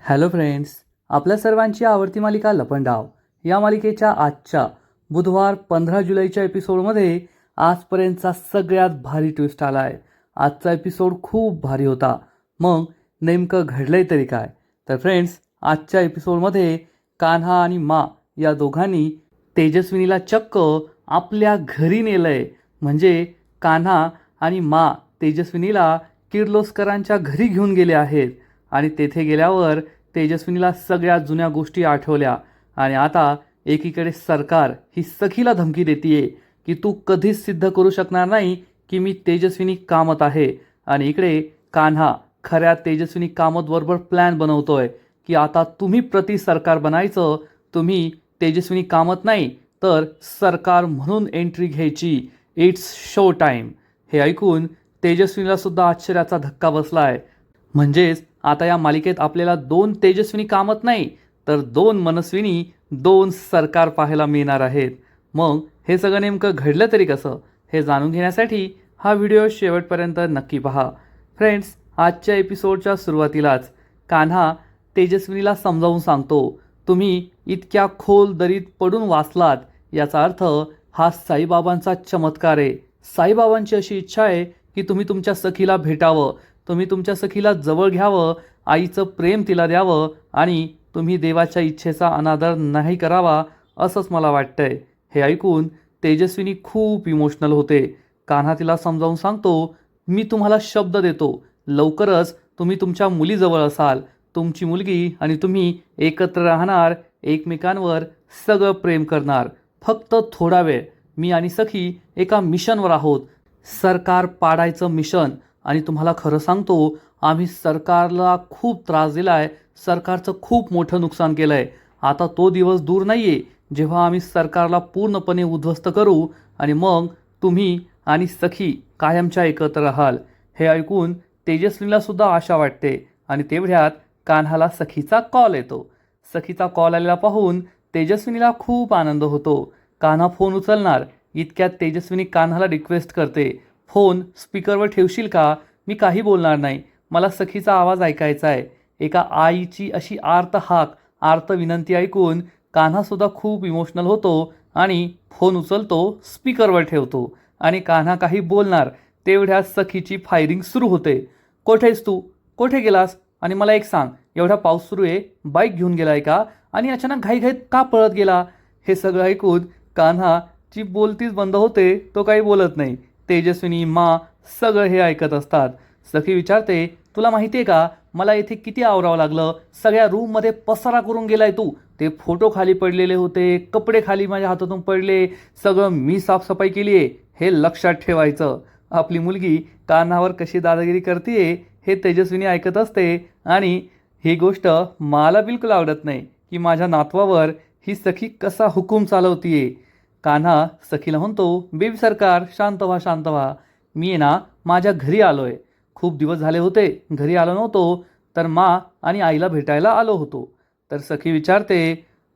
Hello friends, आपल्या सर्वांची आवडती मालिका लपंडाव या मालिकेच्या आजच्या बुधवार 15 जुलैच्या एपिसोडमध्ये आजपर्यंतचा सगळ्यात भारी ट्विस्ट आला आहे. आजचा एपिसोड खूप भारी होता. मग नेमकं घडलंय तरी काय? तर फ्रेंड्स, आजच्या एपिसोडमध्ये कान्हा आणि मा या दोघांनी तेजस्विनीला चक्क आपल्या घरी नेलंय. म्हणजे कान्हा आणि मा तेजस्विनीला किर्लोस्करांच्या घरी घेऊन गेले आहेत आणि तेथे गेल्यावर तेजस्विनीला सगळ्या जुन्या गोष्टी आठवल्या आणि आता एकीकडे सरकार ही सखीला धमकी देतीये की तू कधीच सिद्ध करू शकणार नाही की मी तेजस्विनी कामत आहे, आणि इकडे कान्हा खऱ्या तेजस्विनी कामत बरोबर प्लॅन बनवतोय की आता तुम्ही प्रति सरकार बनायचं, तुम्ही तेजस्विनी कामत नाही तर सरकार म्हणून एंट्री घ्यायची. It's show time. हे ऐकून तेजस्विनीला सुद्धा आश्चर्याचा धक्का बसलाय. म्हणजेच आता या मालिकेत आपल्याला 2 तेजस्विनी कामत नाही तर 2 मनस्विनी, 2 सरकार पाहायला मिळणार आहेत. मग हे सगळं नेमकं घडलं तरी कसं, हे जाणून घेण्यासाठी हा व्हिडिओ शेवटपर्यंत नक्की पहा. फ्रेंड्स, आजच्या एपिसोडच्या सुरुवातीलाच कान्हा तेजस्विनीला समजावून सांगतो, तुम्ही इतक्या खोल दरीत पडून वाचलात याचा अर्थ हा साईबाबांचा चमत्कार आहे. साईबाबांची अशी इच्छा आहे की तुम्ही तुमच्या सखीला भेटावं, तुम्ही तुमच्या सखीला जवळ घ्यावं, आईचं प्रेम तिला द्यावं आणि तुम्ही देवाच्या इच्छेचा अनादर नाही करावा, असंच मला वाटतंय. हे ऐकून तेजस्विनी खूप इमोशनल होते. कान्हा तिला समजावून सांगतो, मी तुम्हाला शब्द देतो, लवकरच तुम्ही तुमच्या मुलीजवळ असाल, तुमची मुलगी आणि तुम्ही एकत्र राहणार, एकमेकांवर सगळं प्रेम करणार. फक्त थोडा वेळ, मी आणि सखी एका मिशनवर आहोत, सरकार पाडायचं मिशन. आणि तुम्हाला खरं सांगतो, आम्ही सरकारला खूप त्रास दिला आहे, सरकारचं खूप मोठं नुकसान केलं आहे. आता तो दिवस दूर नाही आहे जेव्हा आम्ही सरकारला पूर्णपणे उद्ध्वस्त करू आणि मग तुम्ही आणि सखी कायमच्या एकत्र राहाल. हे ऐकून तेजस्विनीला सुद्धा आशा वाटते आणि तेवढ्यात कान्हाला सखीचा कॉल येतो. सखीचा कॉल आलेला पाहून तेजस्विनीला खूप आनंद होतो. कान्हा फोन उचलणार इतक्यात तेजस्विनी कान्हाला रिक्वेस्ट करते, फोन स्पीकरवर ठेवशील का? मी काही बोलणार नाही, मला सखीचा आवाज ऐकायचा आहे. एका आईची अशी आर्त हाक, आर्त विनंती ऐकून कान्हासुद्धा खूप इमोशनल होतो आणि फोन उचलतो, स्पीकरवर ठेवतो आणि कान्हा काही बोलणार तेवढ्यात सखीची फायरिंग सुरू होते. कोठेस तू? कोठे गेलास? आणि मला एक सांग, एवढा पाऊस सुरू आहे, बाईक घेऊन गेलाय का? आणि अचानक घाईघाईत का पळत गेला? हे सगळं ऐकून कान्हाची बोलतीच बंद होते, तो काही बोलत नाही. तेजस्विनी, मा सगळं हे ऐकत असतात. सखी विचारते, तुला माहिती आहे का मला इथे किती आवरावं लागलं? सगळ्या रूममध्ये पसारा करून गेलाय तू. ते फोटो खाली पडलेले होते, कपडे खाली माझ्या हातातून पडले, सगळं मी साफसफाई केली आहे, हे लक्षात ठेवायचं. आपली मुलगी कान्हावर कशी दादागिरी करते हे तेजस्विनी ऐकत असते आणि ही गोष्ट मला बिलकुल आवडत नाही की माझ्या नातवावर ही सखी कसा हुकूम चालवतीये. कान्हा सखीला म्हणतो, बेबी सरकार शांत व्हा, शांत व्हा. मी आहे ना माझ्या घरी आलो आहे, खूप दिवस झाले होते घरी आलो नव्हतो, तर मा आणि आईला भेटायला आलो होतो. तर सखी विचारते,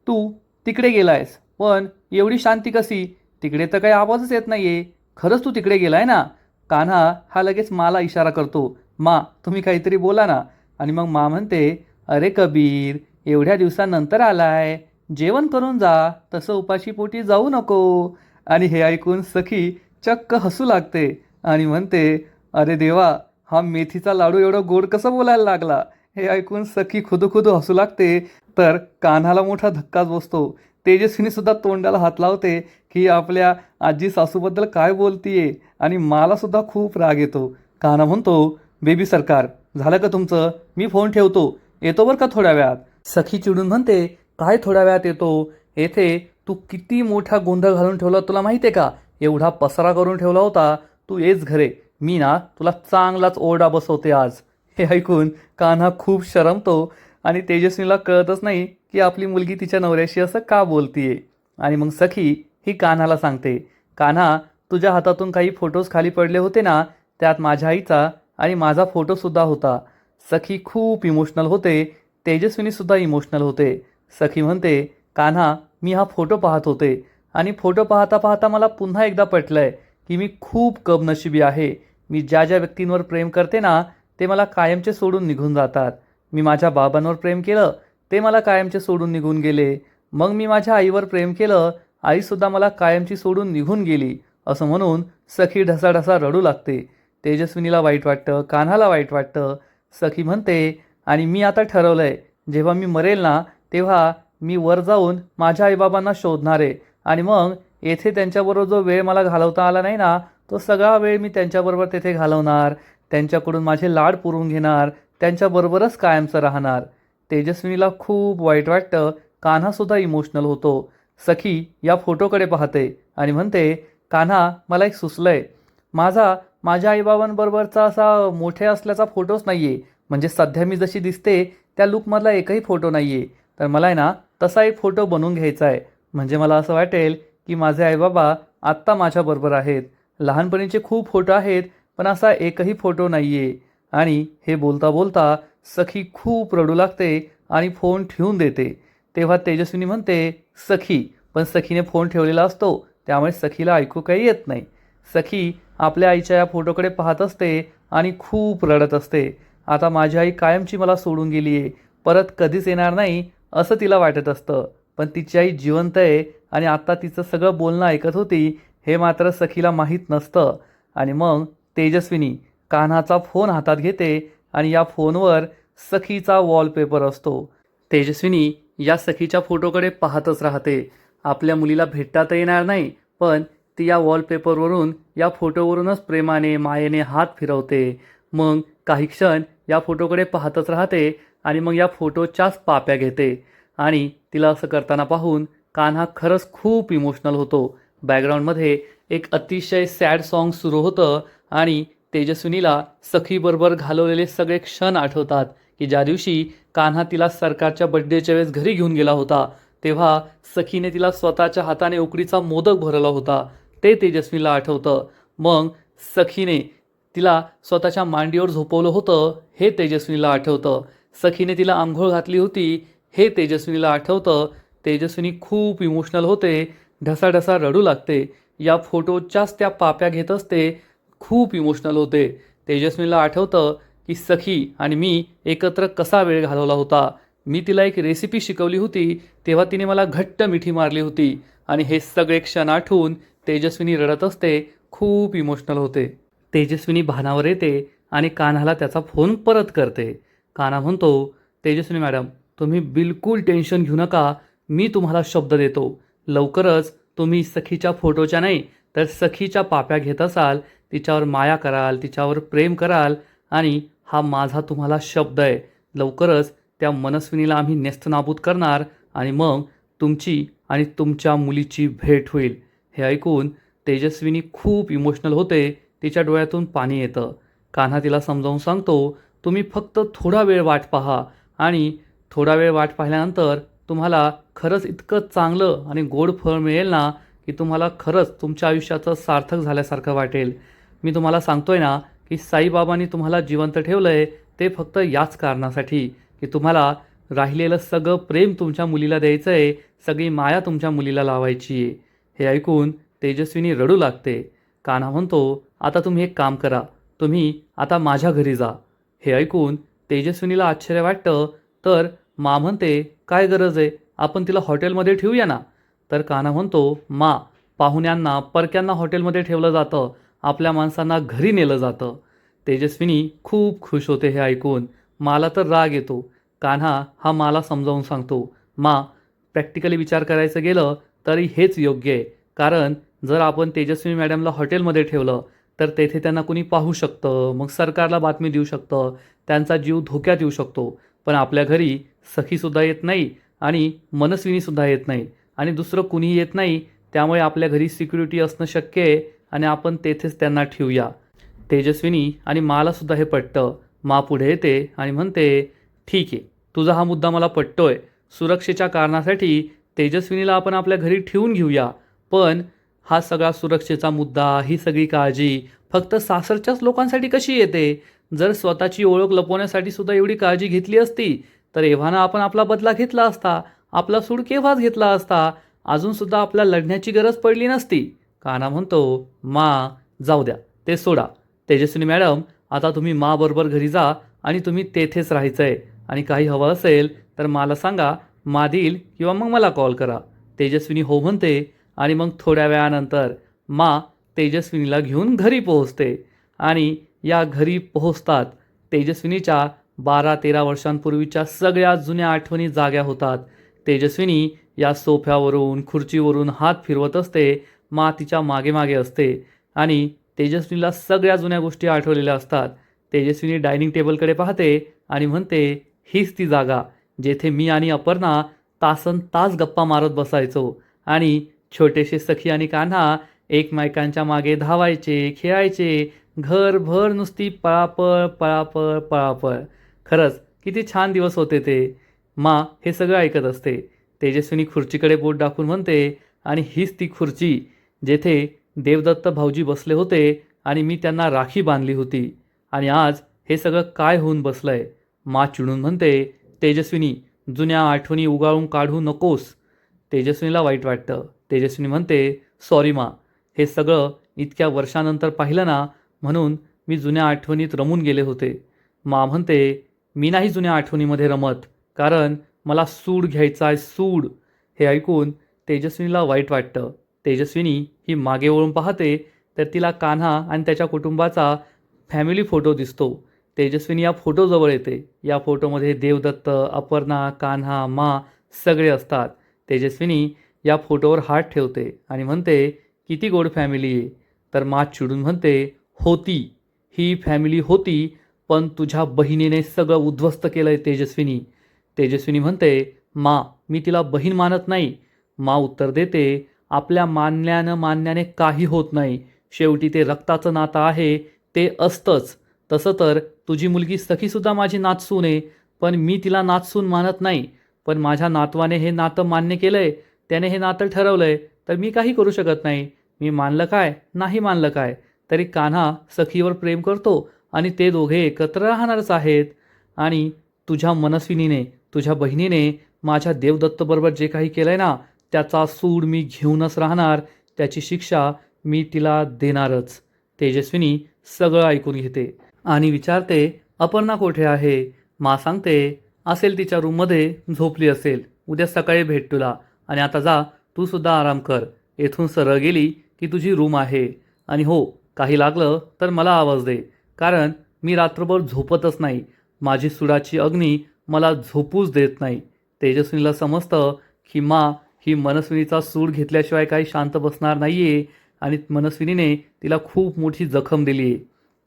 तू तिकडे गेलायस पण एवढी शांती कशी? तिकडे तर काही आवाजच येत नाही आहे, खरंच तू तिकडे गेलाय ना? कान्हा हा लगेच माला इशारा करतो, मा तुम्ही काहीतरी बोला ना. आणि मग मा म्हणते, अरे कबीर, एवढ्या दिवसानंतर आलाय, जेवण करून जा, तसं उपाशी पोटी जाऊ नको. आणि हे ऐकून सखी चक्क हसू लागते आणि म्हणते, अरे देवा, हा मेथीचा लाडू एवढं गोड कसं बोलायला लागला? हे ऐकून सखी खुदू हसू लागते. तर कान्हाला मोठा धक्काच बसतो. तेजस्विनी सुद्धा तोंडाला हात लावते की आपल्या आजी सासूबद्दल काय बोलतीये आणि मला सुद्धा खूप राग येतो. कान्हा म्हणतो, बेबी सरकार झालं का तुमचं? मी फोन ठेवतो, येतो बरं का थोड्या वेळात. सखी चिडून म्हणते, काय थोड्या वेळात येतो? येथे तू किती मोठा गोंधळ घालून ठेवला तुला माहिती आहे का? एवढा पसारा करून ठेवला होता, तू येच घरे, मी ना तुला चांगलाच ओरडा बसवते आज. हे ऐकून कान्हा खूप शरमतो आणि तेजस्विनीला कळतच नाही की आपली मुलगी तिच्या नवऱ्याशी असं का बोलतीये. आणि मग सखी ही कान्हाला सांगते, कान्हा तुझ्या हातातून काही फोटोज खाली पडले होते ना, त्यात माझ्या आईचा आणि माझा फोटोसुद्धा होता. सखी खूप इमोशनल होते, तेजस्विनीसुद्धा इमोशनल होते. सखी म्हणते, कान्हा मी हा फोटो पाहत होते आणि फोटो पाहता पाहता मला पुन्हा एकदा पटलंय की मी खूप कमनशिबी आहे. मी ज्या ज्या व्यक्तींवर प्रेम करते ना, ते मला कायमचे सोडून निघून जातात. मी माझ्या बाबांवर प्रेम केलं, ते मला कायमचे सोडून निघून गेले. मग मी माझ्या आईवर प्रेम केलं, आईसुद्धा मला कायमची सोडून निघून गेली. असं म्हणून सखी ढसाढसा रडू लागते. तेजस्विनीला वाईट वाटतं, कान्हाला वाईट वाटतं. सखी म्हणते, आणि मी आता ठरवलंय, जेव्हा मी मरेल ना तेव्हा मी वर जाऊन माझ्या आईबाबांना शोधणार आहे आणि मग येथे त्यांच्याबरोबर जो वेळ मला घालवता आला नाही ना, तो सगळा वेळ मी त्यांच्याबरोबर तेथे घालवणार, त्यांच्याकडून माझे लाड पुरवून घेणार, त्यांच्याबरोबरच कायमचं राहणार. तेजस्विनीला खूप वाईट वाटतं. कान्हासुद्धा इमोशनल होतो. सखी या फोटोकडे पाहते आणि म्हणते, कान्हा, मला एक सुचलंय. माझ्या आईबाबांबरोबरचा असा मोठे असल्याचा फोटोच नाही आहे. म्हणजे सध्या मी जशी दिसते त्या लुकमधला एकही फोटो नाही आहे. तर मला आहे ना तसा एक फोटो बनवून घ्यायचा आहे. म्हणजे मला असं वाटेल की माझे आईबाबा आत्ता माझ्याबरोबर आहेत. लहानपणीचे खूप फोटो आहेत, पण असा एकही फोटो नाही आहे. आणि हे बोलता बोलता सखी खूप रडू लागते आणि फोन ठेवून देते. तेव्हा तेजस्विनी म्हणते, सखी, पण सखीने फोन ठेवलेला असतो त्यामुळे सखीला ऐकू काही येत नाही. सखी आपल्या आईच्या या फोटोकडे पाहत असते आणि खूप रडत असते. आता माझी आई कायमची मला सोडून गेली आहे, परत कधीच येणार नाही असं तिला वाटत असतं. पण तिची आई जिवंत आहे आणि आता तिचं सगळं बोलणं ऐकत होती हे मात्र सखीला माहीत नसतं. आणि मग तेजस्विनी कान्हाचा फोन हातात घेते आणि या फोनवर सखीचा वॉलपेपर असतो. तेजस्विनी या सखीच्या फोटोकडे पाहतच राहते. आपल्या मुलीला भेटता तर येणार नाही, पण ती या वॉलपेपरवरून, या फोटोवरूनच प्रेमाने मायेने हात फिरवते. मग काही क्षण या फोटोकडे पाहतच राहते आणि मग या फोटोच्याच पाप्या घेते. आणि तिला असं करताना पाहून कान्हा खरंच खूप इमोशनल होतो. बॅकग्राऊंडमध्ये एक अतिशय सॅड सॉन्ग सुरू होतं आणि तेजस्विनीला सखीबरोबर घालवलेले सगळे क्षण आठवतात की ज्या दिवशी कान्हा तिला सरकारच्या बड्डेच्या वेळेस घरी घेऊन गेला होता, तेव्हा सखीने तिला स्वतःच्या हाताने उकडीचा मोदक भरवला होता, ते तेजस्विनीला आठवतं. मग सखीने तिला स्वतःच्या मांडीवर झोपवलं होतं, हे तेजस्विनीला आठवतं. सखीने तिला आंघोळ घातली होती, हे तेजस्विनीला आठवतं. तेजस्विनी खूप इमोशनल होते, ढसाढसा रडू लागते. या फोटोच्याच त्या पाप्या घेत असते, खूप इमोशनल होते. तेजस्विनीला आठवतं की सखी आणि मी एकत्र कसा वेळ घालवला होता. मी तिला एक रेसिपी शिकवली होती, तेव्हा तिने मला घट्ट मिठी मारली होती. आणि हे सगळे क्षण आठवून तेजस्विनी रडत असते, खूप इमोशनल होते. तेजस्विनी भानावर येते आणि कान्हाला त्याचा फोन परत करते. कान्हा म्हणतो, तेजस्विनी मॅडम, तुम्ही बिलकुल टेन्शन घेऊ नका. मी तुम्हाला शब्द देतो, लवकरच तुम्ही सखीच्या फोटोच्या नाही तर सखीच्या पाप्या घेत असाल, तिच्यावर माया कराल, तिच्यावर प्रेम कराल. आणि हा माझा तुम्हाला शब्द आहे, लवकरच त्या मनस्विनीला आम्ही नेस्तनाबूत करणार आणि मग तुमची आणि तुमच्या मुलीची भेट होईल. हे ऐकून तेजस्विनी खूप इमोशनल होते, तिच्या डोळ्यातून पाणी येतं. कान्हा तिला समजावून सांगतो, तुम्ही फक्त थोडा वेळ वाट पहा आणि थोडा वेळ वाट पाहिल्यानंतर तुम्हाला खरंच इतकं चांगलं आणि गोड फळ मिळेल ना की तुम्हाला खरंच तुमच्या आयुष्याचं सार्थक झाल्यासारखं वाटेल. मी तुम्हाला सांगतोय ना की साईबाबांनी तुम्हाला जिवंत ठेवलं आहे ते फक्त याच कारणासाठी की तुम्हाला राहिलेलं सगळं प्रेम तुमच्या मुलीला द्यायचं आहे, सगळी माया तुमच्या मुलीला लावायची आहे. हे ऐकून तेजस्विनी रडू लागते. कान्हा म्हणतो, आता तुम्ही एक काम करा, तुम्ही आता माझ्या घरी जा. हे ऐकून तेजस्विनीला आश्चर्य वाटतं. तर मा म्हणते, काय गरज आहे, आपण तिला हॉटेलमध्ये ठेवूया ना. तर कान्हा म्हणतो, मा, पाहुण्यांना परक्यांना हॉटेलमध्ये ठेवलं जातं, आपल्या माणसांना घरी नेलं जातं. तेजस्विनी खूप खुश होते हे ऐकून. माला तर राग येतो. कान्हा हा माला समजावून सांगतो, मा, प्रॅक्टिकली विचार करायचं गेलं तरी हेच योग्य आहे. कारण जर आपण तेजस्विनी मॅडमला हॉटेलमध्ये ठेवलं तर तेथे त्यांना कुणी पाहू शकतं, मग सरकारला बातमी देऊ शकतं, त्यांचा जीव धोक्यात येऊ शकतो. पण आपल्या घरी सखीसुद्धा येत नाही आणि मनस्विनीसुद्धा येत नाही आणि दुसरं कुणीही येत नाही, त्यामुळे आपल्या घरी सिक्युरिटी असणं शक्य आहे आणि आपण तेथेच त्यांना ठेवूया. तेजस्विनी आणि मालासुद्धा हे पटतं. मा पुढे येते आणि म्हणते, ठीक आहे, तुझा हा मुद्दा मला पटतोय. सुरक्षेच्या कारणासाठी तेजस्विनीला आपण आपल्या घरी ठेवून घेऊया. पण हा सगळा सुरक्षेचा मुद्दा, ही सगळी काळजी फक्त सासरच्याच लोकांसाठी कशी येते? जर स्वतःची ओळख लपवण्यासाठी सुद्धा एवढी काळजी घेतली असती तर एव्हाना आपण आपला बदला घेतला असता, आपला सूड केव्हाच घेतला असता, अजूनसुद्धा आपल्याला लढण्याची गरज पडली नसती. कान्हा म्हणतो, मा, जाऊ द्या, ते सोडा. तेजस्विनी मॅडम, आता तुम्ही माबरोबर घरी जा आणि तुम्ही तेथेच राहायचं आहे. आणि काही हवं असेल तर मला सांगा, मा देईल किंवा मग मला कॉल करा. तेजस्विनी हो म्हणते आणि मग थोड्या वेळानंतर मा तेजस्विनीला घेऊन घरी पोहोचते. आणि या घरी पोहोचतात तेजस्विनीच्या 12-13 वर्षांपूर्वीच्या सगळ्या जुन्या आठवणी जाग्या होतात. तेजस्विनी या सोफ्यावरून खुर्चीवरून हात फिरवत असते. मा तिच्या मागे मागे असते आणि तेजस्विनीला सगळ्या जुन्या गोष्टी आठवलेल्या असतात. तेजस्विनी डायनिंग टेबलकडे पाहते आणि म्हणते, हीच ती जागा जेथे मी आणि अपर्णा तासन तास गप्पा मारत बसायचो आणि छोटेसे सखी आणि कान्हा एकमेकांच्या मागे धावायचे, खेळायचे. घरभर नुसती पळापळ पळापळ पळापळ. खरंच किती छान दिवस होते ते. मा हे सगळं ऐकत असते. तेजस्विनी खुर्चीकडे बोट दाखवून म्हणते, आणि हीच ती खुर्ची जेथे देवदत्त भाऊजी बसले होते आणि मी त्यांना राखी बांधली होती. आणि आज हे सगळं काय होऊन बसलंय. मा चिडून म्हणते, तेजस्विनी जुन्या आठवणी उगाळून काढू नकोस. तेजस्विनीला वाईट वाटतं. तेजस्विनी म्हणते, सॉरी मा, हे सगळं इतक्या वर्षानंतर पाहिलं ना, म्हणून मी जुन्या आठवणीत रमून गेले होते. मा म्हणते, मी नाही जुन्या आठवणीमध्ये रमत, कारण मला सूड घ्यायचा आहे, सूड. हे ऐकून तेजस्विनीला वाईट वाटतं. तेजस्विनी ही मागे वळून पाहते तर तिला कान्हा आणि त्याच्या कुटुंबाचा फॅमिली फोटो दिसतो. तेजस्विनी या फोटोजवळ येते. या फोटोमध्ये देवदत्त, अपर्णा, कान्हा, मा सगळे असतात. तेजस्विनी या फोटोवर हात ठेवते आणि म्हणते, किती गोड फॅमिली आहे. तर मा चिडून म्हणते, होती, ही फॅमिली होती, पण तुझ्या बहिणीने सगळं उद्ध्वस्त केलं आहे तेजस्विनी. तेजस्विनी म्हणते, मा मी तिला बहीण मानत नाही. मा उत्तर देते, आपल्या मानण्याने काही होत नाही. शेवटी ते रक्ताचं नातं आहे, ते असतंच. तसं तर तुझी मुलगी सखीसुद्धा माझी नातसून आहे, पण मी तिला नातसून मानत नाही. पण माझ्या नातवाने हे नातं मान्य केलं आहे, त्याने हे नातं ठरवलं आहे, तर मी काही करू शकत नाही. मी मानलं काय, नाही मानलं काय, तरी कान्हा सखीवर प्रेम करतो आणि ते दोघे एकत्र राहणारच आहेत. आणि तुझ्या मनस्विनीने, तुझ्या बहिणीने माझ्या देवदत्तबरोबर जे काही केलं आहे ना, त्याचा सूड मी घेऊनच राहणार. त्याची शिक्षा मी तिला देणारच. तेजस्विनी सगळं ऐकून घेते आणि विचारते, अपर्णा कुठे आहे. मा सांगते, असेल तिच्या रूममध्ये झोपली असेल. उद्या सकाळी भेट तुला. आणि आता जा, तू सुद्धा आराम कर. येथून सरळ गेली की तुझी रूम आहे. आणि हो, काही लागलं तर मला आवाज दे, कारण मी रात्रभर झोपतच नाही. माझी सुडाची अग्नी मला झोपूच देत नाही. तेजस्विनीला समजतं की मा ही मनस्विनीचा सूड घेतल्याशिवाय काही शांत बसणार नाही आहे आणि मनस्विनीने तिला खूप मोठी जखम दिली आहे.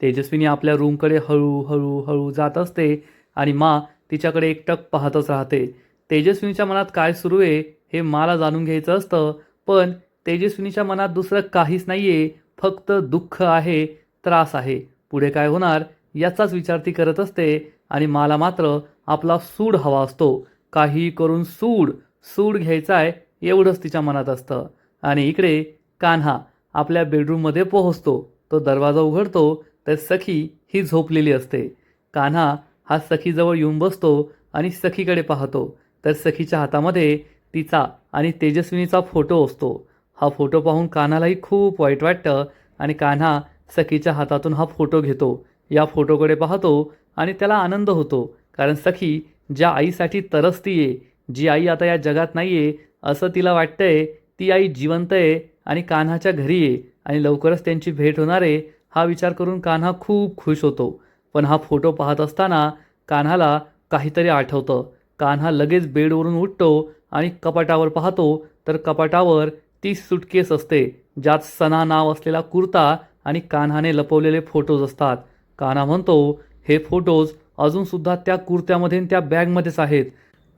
तेजस्विनी आपल्या रूमकडे हळूहळू हळू जात असते आणि मा तिच्याकडे एकटक पाहतच राहते. तेजस्विनीच्या मनात काय सुरू आहे हे मला जाणून घ्यायचं असतं, पण तेजस्विनीच्या मनात दुसरं काहीच नाही आहे, फक्त दुःख आहे, त्रास आहे. पुढे काय होणार याचाच विचार ती करत असते. आणि मला मात्र आपला सूड हवा असतो. काही करून सूड सूड घ्यायचा आहे, एवढंच तिच्या मनात असतं. आणि इकडे कान्हा आपल्या बेडरूममध्ये पोहोचतो. तो दरवाजा उघडतो तर सखी ही झोपलेली असते. कान्हा हा सखीजवळ येऊन बसतो आणि सखीकडे पाहतो तर सखीच्या हातामध्ये तिचा आणि तेजस्विनीचा फोटो असतो. हा फोटो पाहून कान्हालाही खूप वाईट वाटतं आणि कान्हा सखीच्या हातातून हा फोटो घेतो. या फोटोकडे पाहतो आणि त्याला आनंद होतो, कारण सखी ज्या आईसाठी तरसतीये, जी आई आता या जगात नाही आहे असं तिला वाटतंय, ती आई जिवंत आहे आणि कान्हाच्या घरी आहे आणि लवकरच त्यांची भेट होणार आहे. हा विचार करून कान्हा खूप खुश होतो. पण हा फोटो पाहत असताना कान्हाला काहीतरी आठवतं. कान्हा लगेच बेडवरून उठतो आणि कपाटावर पाहतो तर कपाटावर ती सुटकेस असते, ज्यात सना नाव असलेला कुर्ता आणि कान्हाने लपवलेले फोटोज असतात. कान्हा म्हणतो, हे फोटोज अजूनसुद्धा त्या कुर्त्यामध्ये आणि त्या बॅगमध्येच आहेत.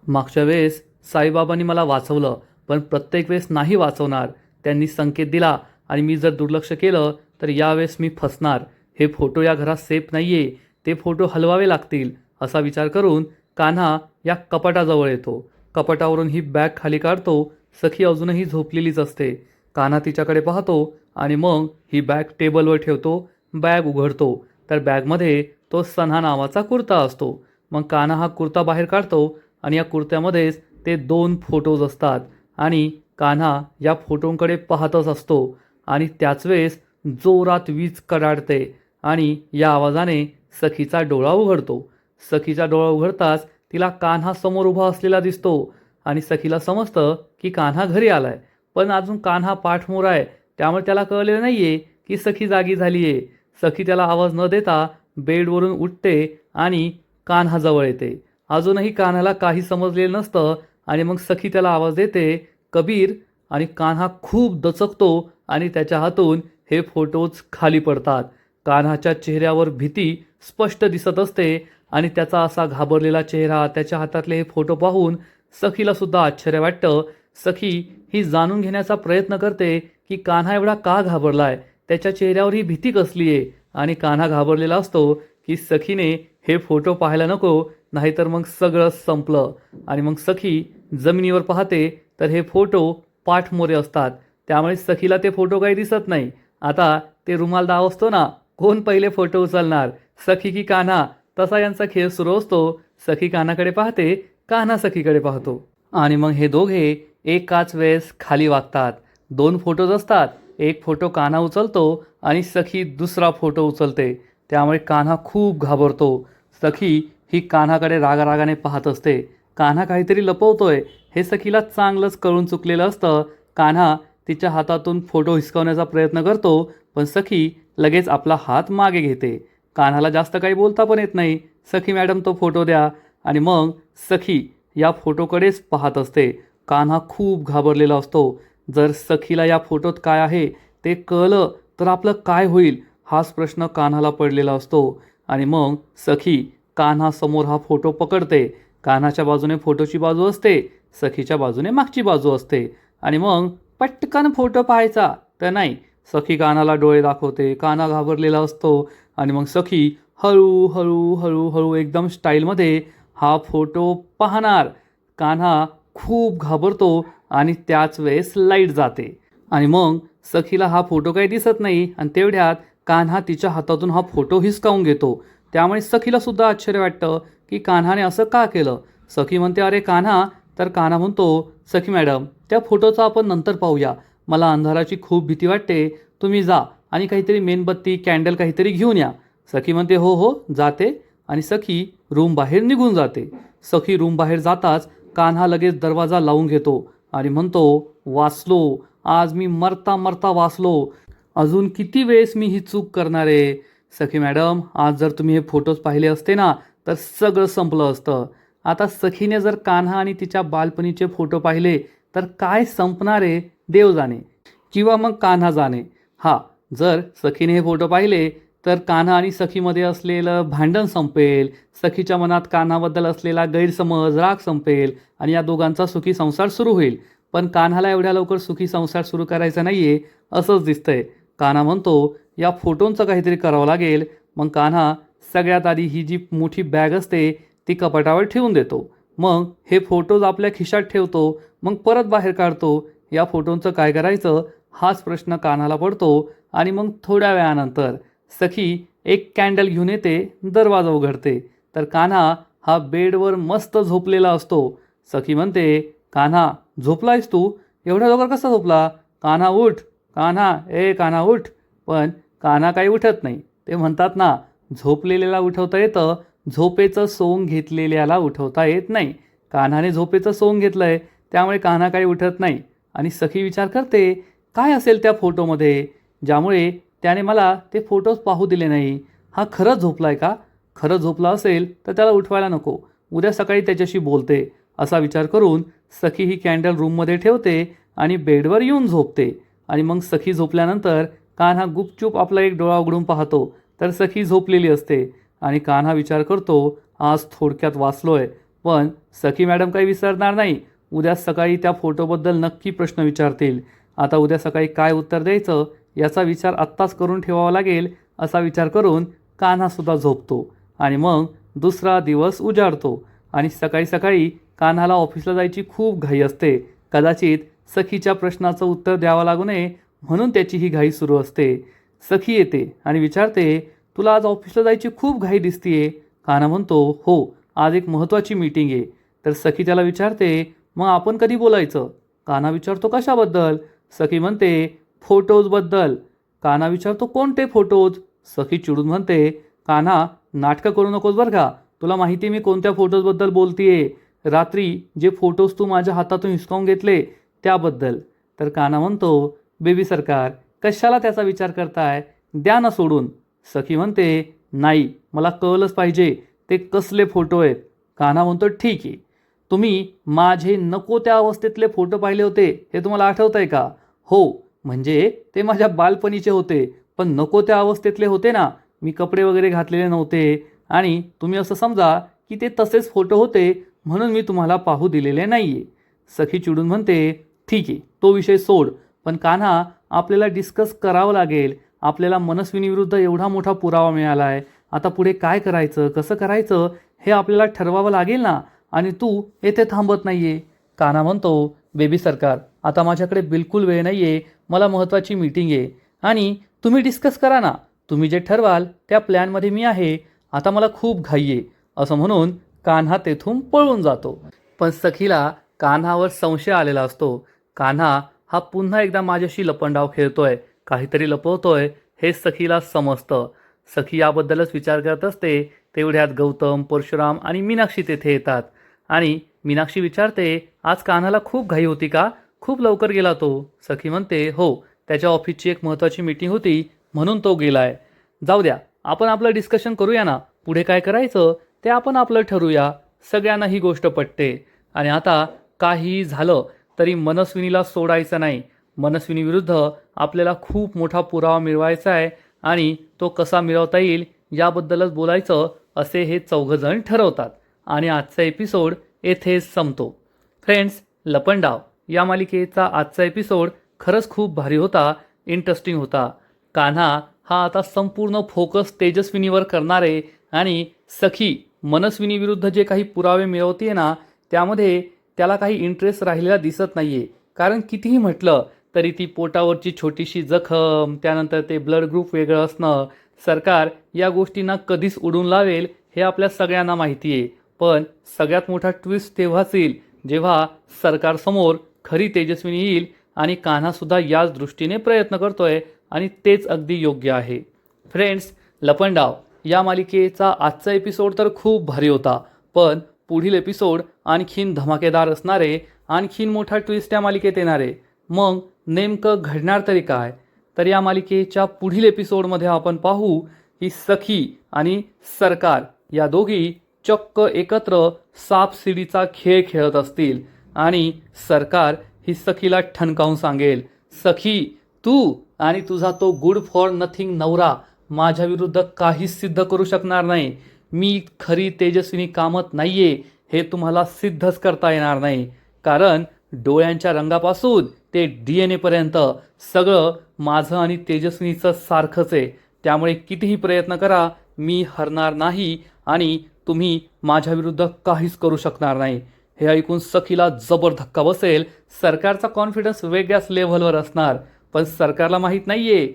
मागच्या वेळेस साईबाबांनी मला वाचवलं, पण प्रत्येक वेळेस नाही वाचवणार. त्यांनी संकेत दिला आणि मी जर दुर्लक्ष केलं तर यावेळेस मी फसणार. हे फोटो या घरात सेफ नाही आहे, ते फोटो हलवावे लागतील. असा विचार करून कान्हा या कपाटाजवळ येतो. कपाटावरून ही बॅग खाली काढतो. सखी अजूनही झोपलेलीच असते. कान्हा तिच्याकडे पाहतो आणि मग ही बॅग टेबलवर ठेवतो. बॅग उघडतो तर बॅगमध्ये तो सन्हा नावाचा कुर्ता असतो. मग कान्हा हा कुर्ता बाहेर काढतो आणि या कुर्त्यामध्येच ते 2 फोटोज असतात. आणि कान्हा या फोटोंकडे पाहतच असतो आणि त्याच वेळेस जोरात वीज कडाडते आणि या आवाजाने सखीचा डोळा उघडतो. सखीचा डोळा उघडताच तिला कान्हा समोर उभा असलेला दिसतो आणि सखीला समजतं की कान्हा घरी आलाय. पण अजून कान्हा पाठमोर आहे, त्यामुळे त्याला कळलेलं नाहीये की सखी जागी झालीये. सखी त्याला आवाज न देता बेडवरून उठते आणि कान्हाजवळ येते. अजूनही कान्हाला काही समजलेलं नसतं आणि मग सखी त्याला आवाज देते, कबीर. आणि कान्हा खूप दचकतो आणि त्याच्या हातून हे फोटोज खाली पडतात. कान्हाच्या चेहऱ्यावर भीती स्पष्ट दिसत असते आणि त्याचा असा घाबरलेला चेहरा, त्याच्या हातातले हे फोटो पाहून सखीला सुद्धा आश्चर्य वाटतं. सखी ही जाणून घेण्याचा प्रयत्न करते की कान्हा एवढा का घाबरलाय, त्याच्या चेहऱ्यावर ही भीती कसली आहे. आणि कान्हा घाबरलेला असतो की सखीने हे फोटो पाहायला नको, नाहीतर मग सगळं संपलं. आणि मग सखी जमिनीवर पाहते तर हे फोटो पाठमोरे असतात, त्यामुळे सखीला ते फोटो काही दिसत नाही. आता ते रुमाल डाव असतो ना, कोण पहिले फोटो उचलणार, सखी की कान्हा, तसा यांचा खेळ सुरू असतो. सखी कान्हाकडे पाहते, कान्हा सखीकडे पाहतो आणि मग हे दोघे एकाच वेळेस खाली वागतात. 2 फोटोज असतात, एक फोटो कान्हा उचलतो आणि सखी दुसरा फोटो उचलते. त्यामुळे कान्हा खूप घाबरतो. सखी ही कान्हाकडे रागारागाने पाहत असते. कान्हा काहीतरी लपवतोय हे सखीला चांगलंच कळून चुकलेलं असतं. कान्हा तिच्या हातातून फोटो हिसकावण्याचा प्रयत्न करतो, पण सखी लगेच आपला हात मागे घेते. कान्हाला जास्त काही बोलता पण येत नाही. सखी मॅडम तो फोटो द्या. आणि मग सखी या फोटोकडेच पाहत असते. कान्हा खूप घाबरलेला असतो. जर सखीला या फोटोत काय आहे ते कळलं तर आपलं काय होईल, हाच प्रश्न कान्हाला पडलेला असतो. आणि मग सखी कान्हासमोर हा फोटो पकडते. कान्हाच्या बाजूने फोटोची बाजू असते, सखीच्या बाजूने मागची बाजू असते. आणि मग पटकन फोटो पाहायचा तर नाही, सखी कान्हाला डोळे दाखवते. कान्हा घाबरलेला असतो आणि मग सखी हळूहळू हळूहळू एकदम स्टाईलमध्ये हा फोटो पाहणार. कान्हा खूप घाबरतो आणि त्याच वेळेस लाईट जाते आणि मग सखीला हा फोटो काही दिसत नाही आणि तेवढ्यात कान्हा तिच्या हातातून हा फोटो हिसकावून घेतो. त्यामुळे सखीला सुद्धा आश्चर्य वाटतं की कान्हाने असं का केलं. सखी म्हणते, अरे कान्हा. तर कान्हा म्हणतो, सखी मॅडम त्या फोटोचा आपण नंतर पाहूया, मला अंधाराची खूप भीती वाटते, तुम्ही जा आणि काहीतरी मेणबत्ती कॅन्डल काहीतरी घेऊन या. सखी म्हणते, हो हो जाते. आणि सखी रूम बाहेर निघून जाते. सखी रूम बाहेर जाताच कान्हा लगेच दरवाजा लावून घेतो आणि म्हणतो, वाचलो, आज मी मरता मरता वाचलो, अजून किती वेळेस मी ही चूक करणार आहे. सखी मॅडम आज जर तुम्ही हे फोटोज पाहिले असते ना तर सगळं संपलं असतं. आता सखीने जर कान्हा आणि तिच्या बालपणीचे फोटो पाहिले तर काय संपणार आहे देव जाणे, किंवा मग कान्हा जाणे. हा, जर सखीने हे फोटो पाहिले तर कान्हा आणि सखीमध्ये असलेलं भांडण संपेल, सखीच्या मनात कान्हाबद्दल असलेला गैरसमज, राग संपेल आणि या दोघांचा सुखी संसार सुरू होईल. पण कान्हाला एवढ्या लवकर सुखी संसार सुरू करायचा नाहीये असंच दिसतंय. कान्हा म्हणतो, या फोटोंचं काहीतरी करावं लागेल. मग कान्हा सगळ्यात आधी ही जी मोठी बॅग असते ती कपाटावर ठेवून देतो. मग हे फोटोज आपल्या खिशात ठेवतो. मग परत बाहेर काढतो. या फोटोंचं काय करायचं हाच प्रश्न कान्हाला पडतो. आणि मग थोड्या वेळानंतर सखी एक कॅन्डल घेऊन येते, दरवाजा उघडते तर कान्हा हा बेडवर मस्त झोपलेला असतो. सखी म्हणते, कान्हा झोपलायस तू, एवढ्या लवकर कसा झोपला, कान्हा उठ, कान्हा, ए कान्हा उठ. पण कान्हा काही उठत नाही. ते म्हणतात ना, झोपलेल्याला उठवता येतं, झोपेचं सोंग घेतलेल्याला उठवता येत नाही. कान्हाने झोपेचं सोंग घेतलंय त्यामुळे कान्हा काही उठत नाही. आणि सखी विचार करते, काय असेल त्या फोटोमध्ये ज्यामुळे त्याने मला ते फोटोज पाहू दिले नाही. हा खरंच झोपलाय का, खरंच झोपला असेल तर त्याला उठवायला नको, उद्या सकाळी त्याच्याशी बोलते. असा विचार करून सखी ही कॅन्डल रूममध्ये ठेवते आणि बेडवर येऊन झोपते. आणि मग सखी झोपल्यानंतर कान्हा गुपचूप आपला एक डोळा उघडून पाहतो तर सखी झोपलेली असते. आणि कान्हा विचार करतो, आज थोडक्यात वाचलोय. पण सखी मॅडम काही विसरणार नाही, उद्या सकाळी त्या फोटोबद्दल नक्की प्रश्न विचारतील. आता उद्या सकाळी काय उत्तर द्यायचं याचा विचार आत्ताच करून ठेवावा लागेल. असा विचार करून कान्हासुद्धा झोपतो. आणि मग दुसरा दिवस उजाडतो आणि सकाळी सकाळी कान्हाला ऑफिसला जायची खूप घाई असते. कदाचित सखीच्या प्रश्नाचं उत्तर द्यावं लागू नये म्हणून त्याची ही घाई सुरू असते. सखी येते आणि विचारते, तुला आज ऑफिसला जायची खूप घाई दिसतीये. कान्हा म्हणतो, हो आज एक महत्त्वाची मीटिंग आहे. तर सखी त्याला विचारते, मग आपण कधी बोलायचं. कान्हा विचारतो, कशाबद्दल. सखी म्हणते, फोटोजबद्दल. कान्हा विचारतो, कोणते फोटोज. सखी चिडून म्हणते, कान्हा नाटकं करू नकोस बरं का, तुला माहिती आहे मी कोणत्या फोटोजबद्दल बोलतेय? रात्री जे फोटोज तू माझ्या हातातून हिसकावून घेतले त्याबद्दल. तर कान्हा म्हणतो, बेबी सरकार कशाला त्याचा विचार करताय, द्या ना सोडून. सखी म्हणते, नाही मला कळलंच पाहिजे ते कसले फोटो आहेत. कान्हा म्हणतो, ठीक आहे, तुम्ही माझे नको त्या अवस्थेतले फोटो पाहिले होते हे तुम्हाला आठवत आहे का? हो, म्हणजे ते माझ्या बालपणीचे होते, पण नको त्या अवस्थेतले होते ना, मी कपडे वगैरे घातलेले नव्हते आणि तुम्ही असं समजा की ते तसेच फोटो होते म्हणून मी तुम्हाला पाहू दिलेले नाही आहे. सखी चिडून म्हणते, ठीक आहे तो विषय सोड, पण कान्हा आपल्याला डिस्कस करावं लागेल. आपल्याला मनस्विनीविरुद्ध एवढा मोठा पुरावा मिळाला आहे, आता पुढे काय करायचं, कसं करायचं हे आपल्याला ठरवावं लागेल ना, आणि तू येथे थांबत नाही आहे. कान्हा म्हणतो, बेबी सरकार आता माझ्याकडे बिलकुल वेळ नाही आहे, मला महत्त्वाची मीटिंग आहे आणि तुम्ही डिस्कस करा ना, तुम्ही जे ठरवाल त्या प्लॅनमध्ये मी आहे, आता मला खूप घाई आहे. असं म्हणून कान्हा तेथून पळून जातो. पण सखीला कान्हावर संशय आलेला असतो. कान्हा हा पुन्हा एकदा माझ्याशी लपंडाव खेळतोय, काहीतरी लपवतोय हे सखीला समजतं. सखी याबद्दलच विचार करत असते. तेवढ्यात गौतम, परशुराम आणि मीनाक्षी तेथे येतात आणि मीनाक्षी विचारते, आज कान्हाला खूप घाई होती का? खूप लवकर गेला तो. सखी म्हणते, हो त्याच्या ऑफिसची एक महत्त्वाची मीटिंग होती म्हणून तो गेलाय. जाऊ द्या, आपण आपलं डिस्कशन करूया ना, पुढे काय करायचं ते आपण आपलं ठरवूया. सगळ्यांना ही गोष्ट पटते आणि आता काही झालं तरी मनस्विनीला सोडायचं नाही. मनस्विनीविरुद्ध आपल्याला खूप मोठा पुरावा मिळवायचा आहे आणि तो कसा मिळवता येईल याबद्दलच बोलायचं असे हे चौघजण ठरवतात आणि आजचा एपिसोड येथेच संपतो. फ्रेंड्स, लपंडाव या मालिकेचा आजचा एपिसोड खरंच खूप भारी होता, इंटरेस्टिंग होता. कान्हा हा आता संपूर्ण फोकस तेजस्विनीवर करणार आहे आणि सखी मनस्विनीविरुद्ध जे काही पुरावे मिळवते ना त्यामध्ये त्याला काही इंटरेस्ट राहिलेला दिसत नाही आहे. कारण कितीही म्हटलं तरी ती पोटावरची छोटीशी जखम, त्यानंतर ते ब्लड ग्रुप वेगळं असणं, सरकार या गोष्टींना कधीच उडून लावेल हे आपल्या सगळ्यांना माहिती आहे. पण सगळ्यात मोठा ट्विस्ट तेव्हाच येईल जेव्हा सरकारसमोर खरी तेजस्विनी येईल आणि कान्हासुद्धा याच दृष्टीने प्रयत्न करतोय आणि तेच अगदी योग्य आहे. फ्रेंड्स, लपंडाव या मालिकेचा आजचा एपिसोड तर खूप भारी होता, पण पुढील एपिसोड आणखीन धमाकेदार असणारे, आणखीन मोठा ट्विस्ट या मालिकेत येणारे. मग नेमकं घडणार तरी काय? तर या मालिकेच्या पुढील एपिसोडमध्ये आपण पाहू की सखी आणि सरकार या दोघी चक्क एकत्र सापशिडीचा खेळ खेळत असतील आणि सरकार ही सखीला ठणकावून सांगेल, सखी तू आणि तुझा तो गुड फॉर नथिंग नवरा माझ्या विरुद्ध काहीच सिद्ध करू शकणार नाही. मी खरी तेजस्विनी कामत नाहीये हे तुम्हाला सिद्धच करता येणार नाही, कारण डोळ्यांच्या रंगापासून ते DNA पर्यंत सगळं माझं आणि तेजस्विनीचं सारखंच आहे. त्यामुळे कितीही प्रयत्न करा मी हरणार नाही आणि तुम्ही माझ्या विरुद्ध काहीच करू शकणार नाही. हे ऐकून सखीला जबर धक्का बसेल. सरकारचा कॉन्फिडन्स वेगळ्याच लेव्हलवर असणार, पण सरकारला माहीत नाहीये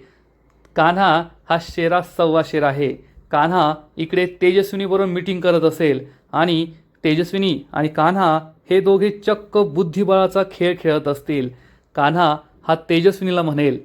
कान्हा हा शेरा सव्वा शेर आहे. कान्हा इकडे तेजस्विनीबरोबर मीटिंग करत असेल आणि तेजस्विनी आणि कान्हा हे दोघे चक्क बुद्धिबळाचा खेळ खेळत असतील. कान्हा हा तेजस्विनीला म्हणेल,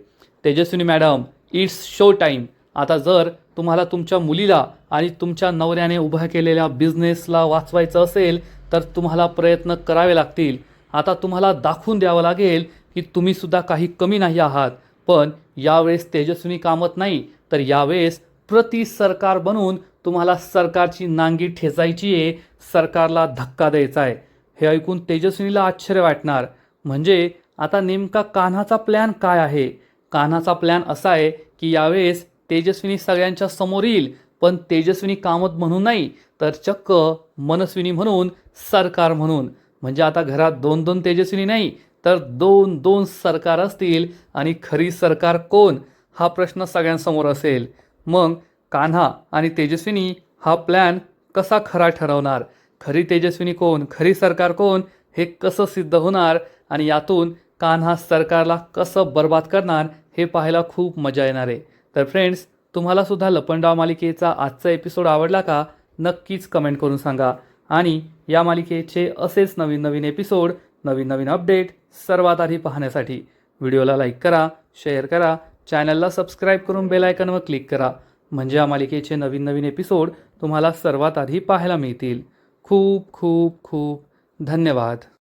Tejaswini madam it's show time. आता जर तुम्हाला तुमच्या मुलीला आणि तुमच्या नवऱ्याने उभा केलेल्या बिझनेसला वाचवायचं असेल तर तुम्हाला प्रयत्न करावे लागतील. आता तुम्हाला दाखवून द्यावं लागेल की तुम्हीसुद्धा काही कमी नाही आहात. पण यावेळेस तेजस्विनी कामत नाही, तर यावेळेस प्रति सरकार बनून तुम्हाला सरकारची नांगी ठेचायची आहे, सरकारला धक्का द्यायचा आहे. हे ऐकून तेजस्विनीला आश्चर्य वाटणार. म्हणजे आता नेमका कान्हाचा प्लॅन काय आहे? कान्हाचा प्लॅन असा आहे की यावेळेस तेजस्विनी सगळ्यांच्या समोर येईल, पण तेजस्विनी कामत म्हणून नाही, तर चक्क मनस्विनी म्हणून, सरकार म्हणून. म्हणजे आता घरात 2-2 तेजस्विनी नाही, तर 2-2 सरकार असतील आणि खरी सरकार कोण हा प्रश्न सगळ्यांसमोर असेल. मग कान्हा आणि तेजस्विनी हा प्लॅन कसा खरा ठरवणार? खरी तेजस्विनी कोण, खरी सरकार कोण हे कसं सिद्ध होणार आणि यातून कान्हा सरकारला कसं बर्बाद करणार हे पाहायला खूप मजा येणार आहे. तर फ्रेंड्स, तुम्हाला सुद्धा लपंडाव मालिकेचा आजचा एपिसोड आवडला का? नक्कीच कमेंट करून सांगा. आणि या मालिकेचे असेच नवीन नवीन एपिसोड, नवीन नवीन अपडेट सर्वात आधी पाहण्यासाठी व्हिडिओला लाईक करा, शेअर करा, चॅनलला सबस्क्राईब करून बेल आयकॉनवर क्लिक करा. म्हणजे या मालिकेचे नवीन नवीन एपिसोड तुम्हाला सर्वात आधी पाहायला मिळतील. खूप खूप खूप धन्यवाद.